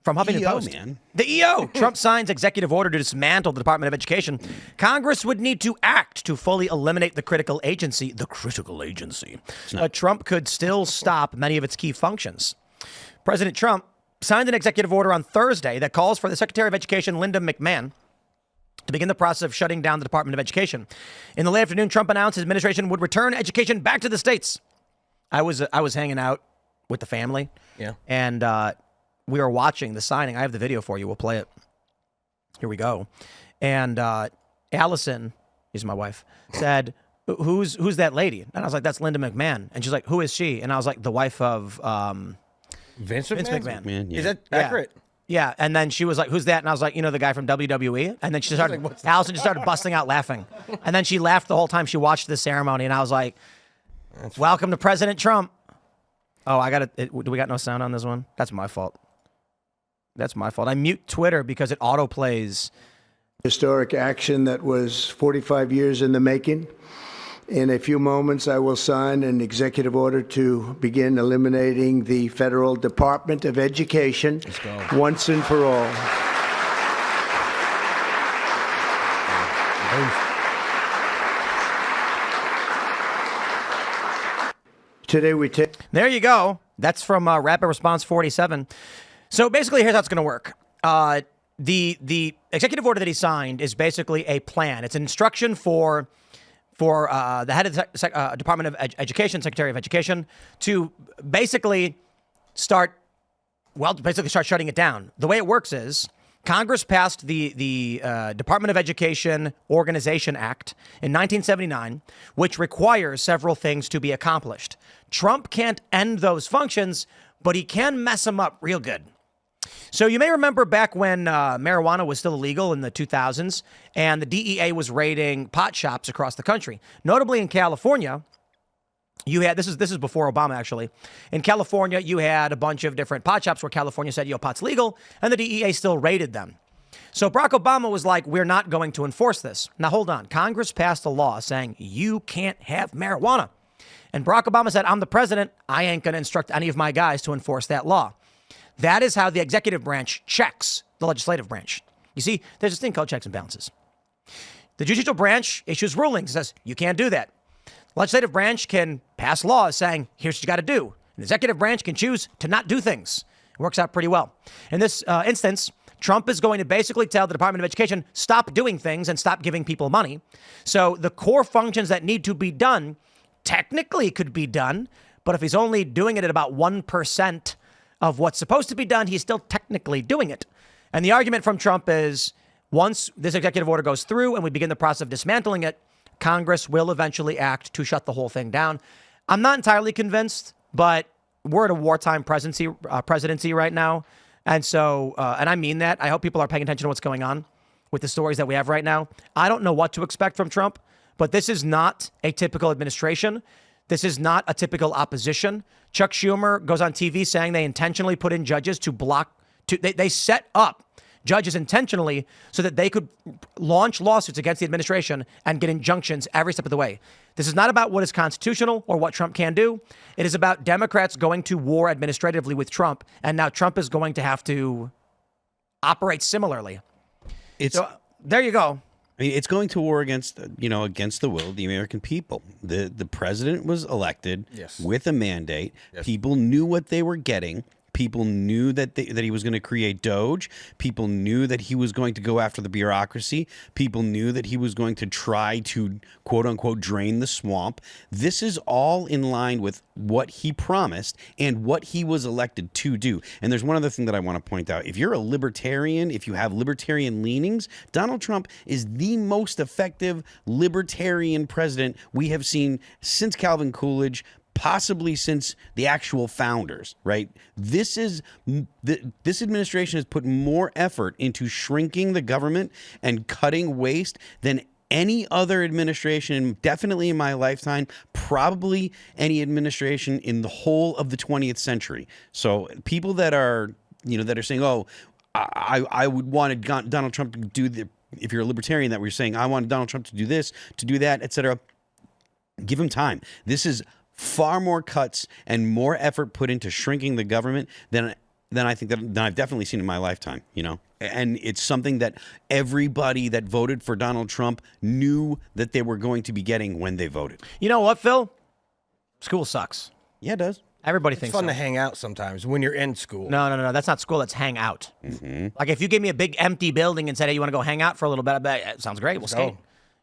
From Huffington EO, Post. man. The EO. Trump signs executive order to dismantle the Department of Education. Congress would need to act to fully eliminate the critical agency. The critical agency. Trump could still stop many of its key functions. President Trump signed an executive order on Thursday that calls for the Secretary of Education, Linda McMahon, to begin the process of shutting down the Department of Education. In the late afternoon, Trump announced his administration would return education back to the states. I was hanging out with the family. Yeah. And we were watching the signing. I have the video for you. We'll play it. Here we go. And Allison, who's my wife, said, who's that lady? And I was like, that's Linda McMahon. And she's like, who is she? And I was like, the wife of Vince Vince McMahon? McMahon. Yeah. Is that accurate? Yeah. And then she was like, who's that? And I was like, the guy from WWE. And then she started, Allison just started busting out laughing. And then she laughed the whole time she watched the ceremony. And I was like, welcome to President Trump. Oh, do we got no sound on this one? That's my fault. I mute Twitter because it autoplays. Historic action that was 45 years in the making. In a few moments, I will sign an executive order to begin eliminating the Federal Department of Education once and for all. Today we take... There you go. That's from Rapid Response 47. So basically, here's how it's going to work. The executive order that he signed is basically a plan. It's an instruction for the head of the Department of Education, Secretary of Education, to basically start shutting it down. The way it works is Congress passed the Department of Education Organization Act in 1979, which requires several things to be accomplished. Trump can't end those functions, but he can mess them up real good. So you may remember back when marijuana was still illegal in the 2000s and the DEA was raiding pot shops across the country. Notably in California, you had, this is before Obama actually, in California you had a bunch of different pot shops where California said, pot's legal, and the DEA still raided them. So Barack Obama was like, we're not going to enforce this. Now hold on, Congress passed a law saying you can't have marijuana. And Barack Obama said, I'm the president, I ain't going to instruct any of my guys to enforce that law. That is how the executive branch checks the legislative branch. You see, there's this thing called checks and balances. The judicial branch issues rulings, says you can't do that. The legislative branch can pass laws saying, here's what you got to do. The executive branch can choose to not do things. It works out pretty well. In this instance, Trump is going to basically tell the Department of Education, stop doing things and stop giving people money. So the core functions that need to be done technically could be done, but if he's only doing it at about 1% of what's supposed to be done, he's still technically doing it. And the argument from Trump is once this executive order goes through and we begin the process of dismantling it, Congress will eventually act to shut the whole thing down. I'm not entirely convinced, but we're at a wartime presidency right now. And so, and I mean that. I hope people are paying attention to what's going on with the stories that we have right now. I don't know what to expect from Trump, but this is not a typical administration. This is not a typical opposition. Chuck Schumer goes on TV saying they intentionally put in judges to block, they set up judges intentionally so that they could launch lawsuits against the administration and get injunctions every step of the way. This is not about what is constitutional or what Trump can do. It is about Democrats going to war administratively with Trump, and now Trump is going to have to operate similarly. So there you go. I mean, it's going to war against the will of the American people. The president was elected with a mandate. Yes. People knew what they were getting. People knew that he was going to create Doge. People knew that he was going to go after the bureaucracy. People knew that he was going to try to, quote unquote, drain the swamp. This is all in line with what he promised and what he was elected to do. And there's one other thing that I want to point out. If you're a libertarian, if you have libertarian leanings, Donald Trump is the most effective libertarian president we have seen since Calvin Coolidge, possibly since the actual founders, right? This administration has put more effort into shrinking the government and cutting waste than any other administration, definitely in my lifetime, probably any administration in the whole of the 20th century. So people that are saying, oh, I would want Donald Trump to do if you're a libertarian that we're saying, I want Donald Trump to do this, to do that, etc. Give him time. This is far more cuts and more effort put into shrinking the government than than I think than I've definitely seen in my lifetime, And it's something that everybody that voted for Donald Trump knew that they were going to be getting when they voted. You know what, Phil? School sucks. Yeah, it does. Everybody It's thinks fun so. to hang out sometimes when you're in school. No. That's not school. That's hang out. Like if you gave me a big empty building and said, "Hey, you want to go hang out for a little bit?" I'd be like, "Yeah, sounds great. We'll skate."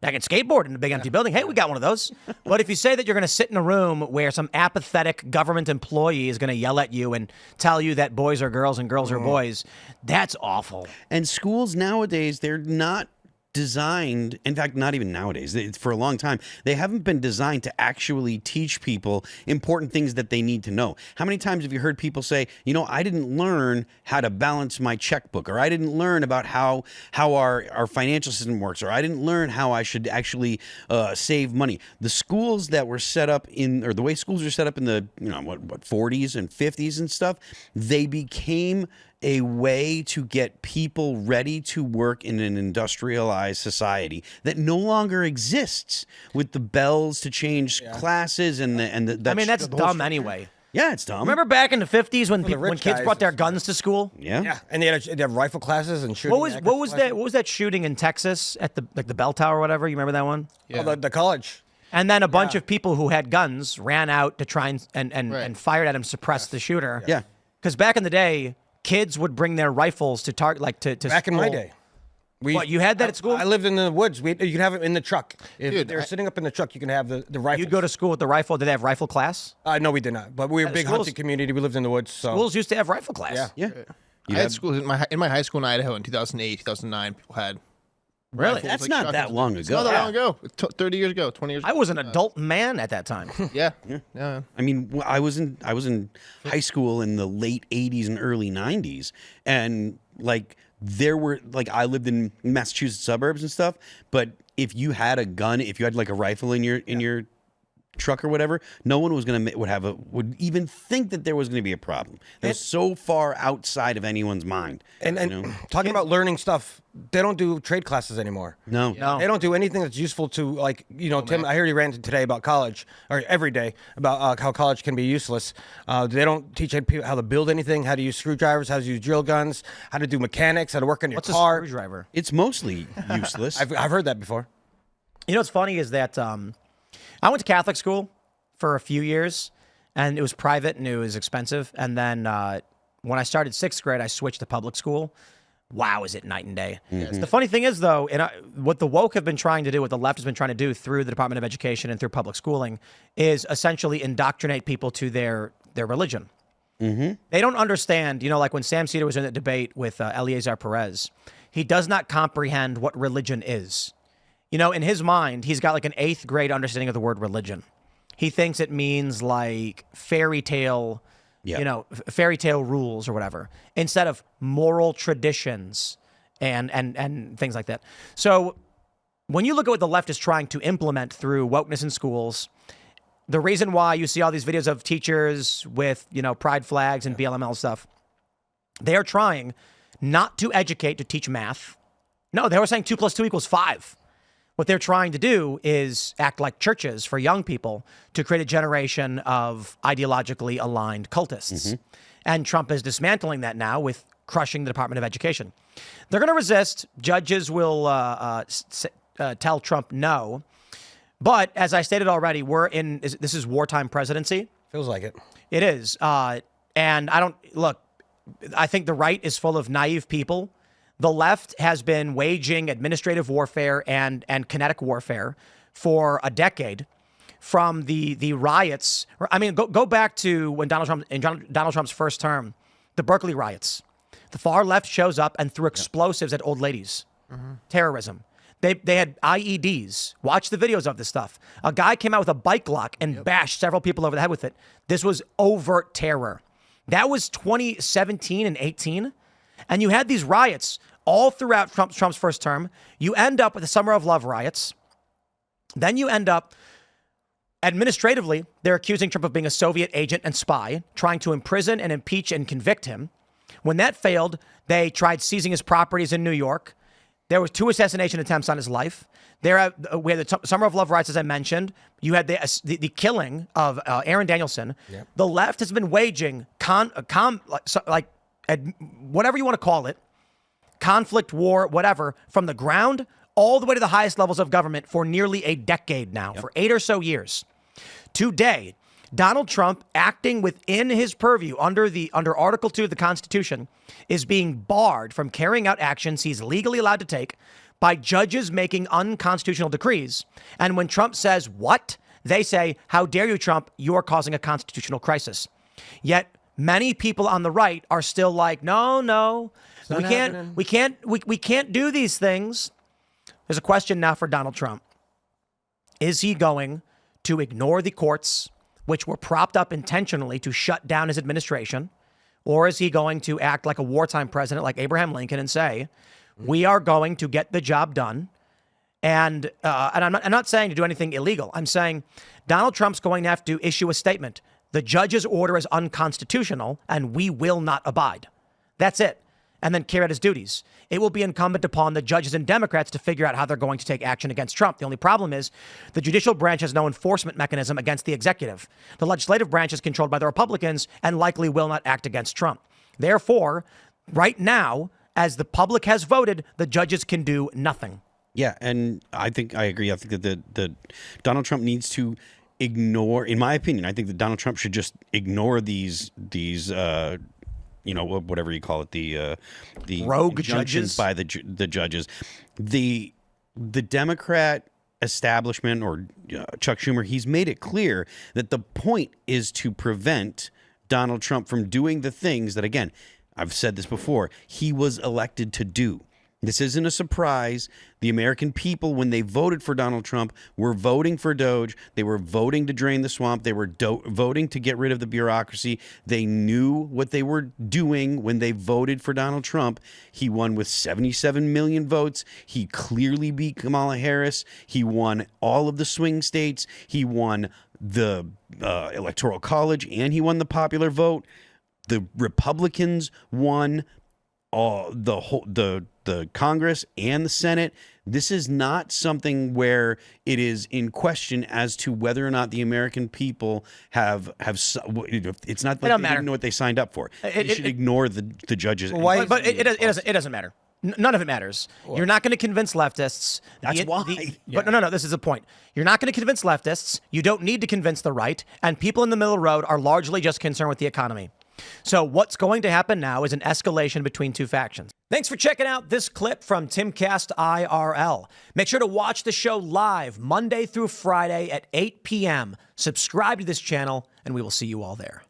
I can skateboard in a big empty building. Hey, we got one of those. But if you say that you're going to sit in a room where some apathetic government employee is going to yell at you and tell you that boys are girls and girls are boys, that's awful. And schools nowadays, they're not designed, in fact, not even nowadays, for a long time, they haven't been designed to actually teach people important things that they need to know. How many times have you heard people say, I didn't learn how to balance my checkbook, or I didn't learn about how our financial system works, or I didn't learn how I should actually save money. The schools that were set up or the way schools were set up in the 40s and 50s and stuff, they became a way to get people ready to work in an industrialized society that no longer exists, with the bells to change classes and the. I mean, that's dumb anyway. Yeah, it's dumb. Remember back in the 50s when rich kids guys, brought their guns to school? Yeah, and they had rifle classes and shooting. What was that shooting in Texas at the bell tower or whatever? You remember that one? Yeah. Oh, the college. And then a bunch of people who had guns ran out to try and fired at him, suppress the shooter. Yeah. Because back in the day, kids would bring their rifles to target, to Back in my day. What, you had that at school? I lived in the woods. You could have it in the truck. If they're sitting up in the truck, you can have the rifle. You'd go to school with the rifle. Did they have rifle class? No, we did not. But we were a big hunting community. We lived in the woods. So. Schools used to have rifle class. Yeah. I had schools in my high school in Idaho in 2008, 2009. People had Really? That's not that long ago. It's not that long ago. 30 years ago, 20 years ago. I was an adult man at that time. Yeah. I mean, I was in high school in the late 80s and early 90s, and there were I lived in Massachusetts suburbs and stuff, but if you had a gun, if you had a rifle in your truck or whatever, no one was would even think that there was going to be a problem. It was so far outside of anyone's mind. And talking about learning stuff, they don't do trade classes anymore. No. They don't do anything that's useful to Tim. I heard he ranted today about college, or every day about how college can be useless. They don't teach people how to build anything, how to use screwdrivers, how to use drill guns, how to do mechanics, how to work on your What's car. a screwdriver? It's mostly useless. I've heard that before. You know what's funny is that I went to Catholic school for a few years, and it was private and it was expensive. And then when I started 6th grade, I switched to public school. Wow, is it night and day? The funny thing is, though, what the woke have been trying to do, what the left has been trying to do through the Department of Education and through public schooling, is essentially indoctrinate people to their religion. They don't understand, like when Sam Cedar was in the debate with Eleazar Perez, he does not comprehend what religion is. In his mind, he's got an 8th grade understanding of the word religion. He thinks it means fairy tale, fairy tale rules or whatever, instead of moral traditions and things like that. So when you look at what the left is trying to implement through wokeness in schools, the reason why you see all these videos of teachers with, pride flags and BLML stuff, they are trying not to educate, to teach math. No, they were saying 2 + 2 = 5. What they're trying to do is act like churches for young people to create a generation of ideologically aligned cultists. And Trump is dismantling that now with crushing the Department of Education. They're going to resist. Judges will tell Trump no. But as I stated already, this is wartime presidency. Feels like it. It is. And I think the right is full of naive people. The left has been waging administrative warfare and kinetic warfare for a decade, from the riots. I mean, go back to when Donald Trump's first term, the Berkeley riots. The far left shows up and threw explosives at old ladies. Terrorism. They had IEDs. Watch the videos of this stuff. A guy came out with a bike lock and bashed several people over the head with it. This was overt terror. That was 2017 and 18. And you had these riots all throughout Trump's first term. You end up with the Summer of Love riots. Then you end up, administratively, they're accusing Trump of being a Soviet agent and spy, trying to imprison and impeach and convict him. When that failed, they tried seizing his properties in New York. There was 2 assassination attempts on his life. We had the Summer of Love riots, as I mentioned. You had the killing of Aaron Danielson. The left has been waging whatever you want to call it, conflict, war, whatever, from the ground all the way to the highest levels of government for nearly a decade now, for 8 or so years. Today, Donald Trump, acting within his purview under Article 2 of the Constitution, is being barred from carrying out actions he's legally allowed to take by judges making unconstitutional decrees. And when Trump says, what? They say, how dare you, Trump? You're causing a constitutional crisis. Yet many people on the right are still like, no, we can't do these things. There's a question now for Donald Trump. Is he going to ignore the courts, which were propped up intentionally to shut down his administration? Or is he going to act like a wartime president like Abraham Lincoln and say, we are going to get the job done? And I'm not saying to do anything illegal. I'm saying Donald Trump's going to have to issue a statement. The judge's order is unconstitutional and we will not abide. That's it. And then carry out his duties. It will be incumbent upon the judges and Democrats to figure out how they're going to take action against Trump. The only problem is the judicial branch has no enforcement mechanism against the executive. The legislative branch is controlled by the Republicans and likely will not act against Trump. Therefore, right now, as the public has voted, the judges can do nothing. Yeah, and I agree. I think that Donald Trump needs to ignore, in my opinion, I think that Donald Trump should just ignore these whatever you call it, the rogue judges by the judges. The Democrat establishment, or Chuck Schumer, he's made it clear that the point is to prevent Donald Trump from doing the things that, again, I've said this before, he was elected to do. This isn't a surprise. The American people, when they voted for Donald Trump, were voting for Doge. They were voting to drain the swamp. They were voting to get rid of the bureaucracy. They knew what they were doing when they voted for Donald Trump. He won with 77 million votes. He clearly beat Kamala Harris. He won all of the swing states. He won the Electoral College, and he won the popular vote. The Republicans won the Congress and the Senate. This is not something where it is in question as to whether or not the American people have. It's not like they didn't know what they signed up for. You should ignore the judges. Why? But it doesn't matter. None of it matters. Well, you're not going to convince leftists. That's why. But no, this is the point. You're not going to convince leftists. You don't need to convince the right. And people in the middle road are largely just concerned with the economy. So what's going to happen now is an escalation between two factions. Thanks for checking out this clip from Timcast IRL. Make sure to watch the show live Monday through Friday at 8 p.m. Subscribe to this channel, and we will see you all there.